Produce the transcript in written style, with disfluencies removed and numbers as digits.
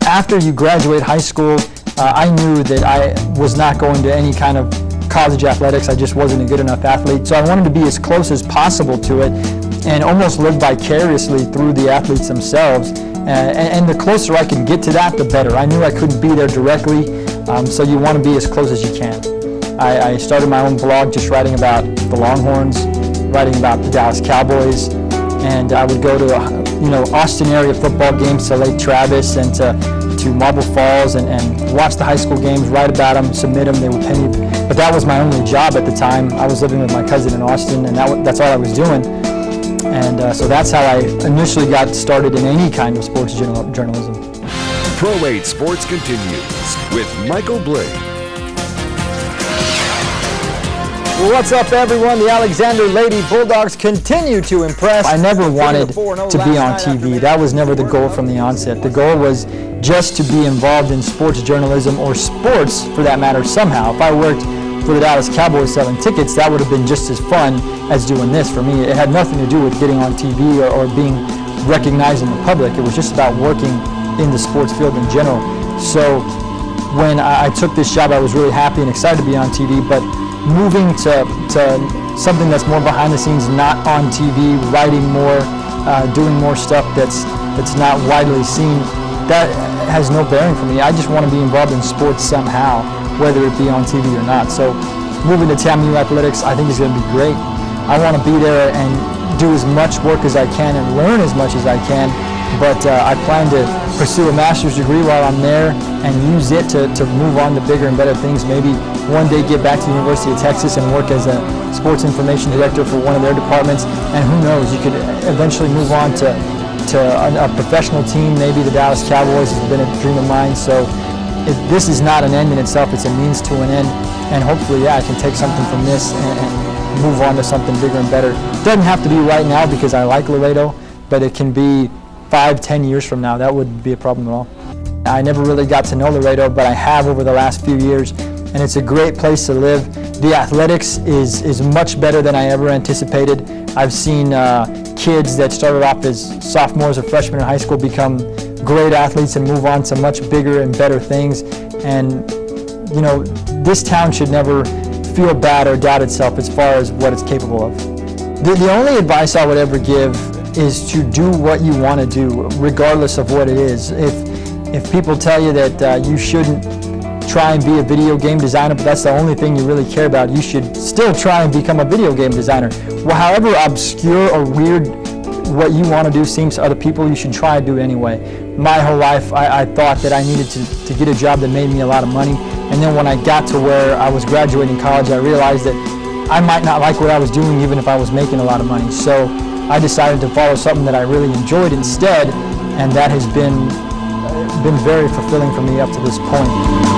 After you graduate high school, I knew that I was not going to any kind of college athletics. I just wasn't a good enough athlete. So I wanted to be as close as possible to it and almost live vicariously through the athletes themselves. And the closer I could get to that, the better. I knew I couldn't be there directly, so you want to be as close as you can. I started my own blog just writing about the Longhorns, writing about the Dallas Cowboys, and I would go to Austin area football games, to Lake Travis and to Marble Falls, and watch the high school games, write about them, submit them. They would pay me, but that was my only job at the time. I was living with my cousin in Austin, and that's all I was doing. And so that's how I initially got started in any kind of sports journalism. Pro 8 Sports continues with Michael Blake. Well, what's up, everyone? The Alexander Lady Bulldogs continue to impress. I never wanted to be on TV. That was never the goal from the onset. The goal was just to be involved in sports journalism, or sports for that matter, somehow. If I worked for the Dallas Cowboys selling tickets, that would have been just as fun as doing this for me. It had nothing to do with getting on TV or being recognized in the public. It was just about working in the sports field in general. So when I took this job, I was really happy and excited to be on TV, but moving to something that's more behind the scenes, not on TV, writing more, doing more stuff that's not widely seen, that has no bearing for me. I just want to be involved in sports somehow, whether it be on TV or not. So moving to TAMU Athletics, I think is going to be great. I want to be there and do as much work as I can and learn as much as I can, but I plan to pursue a master's degree while I'm there and use it to move on to bigger and better things. Maybe one day get back to the University of Texas and work as a sports information director for one of their departments, and who knows, you could eventually move on to a professional team. Maybe the Dallas Cowboys has been a dream of mine. So this is not an end in itself, it's a means to an end, and hopefully, yeah, I can take something from this and move on to something bigger and better. It doesn't have to be right now because I like Laredo, but it can be 5-10 years from now. That wouldn't be a problem at all. I never really got to know Laredo, but I have over the last few years, and it's a great place to live. The athletics is much better than I ever anticipated. I've seen kids that started off as sophomores or freshmen in high school become great athletes and move on to much bigger and better things. And this town should never feel bad or doubt itself as far as what it's capable of. The only advice I would ever give is to do what you want to do, regardless of what it is. If people tell you that you shouldn't try and be a video game designer, but that's the only thing you really care about, you should still try and become a video game designer. Well, however obscure or weird what you want to do seems to other people, you should try and do it anyway. My whole life, I thought that I needed to get a job that made me a lot of money, and then when I got to where I was graduating college, I realized that I might not like what I was doing even if I was making a lot of money. So I decided to follow something that I really enjoyed instead, and that has been very fulfilling for me up to this point.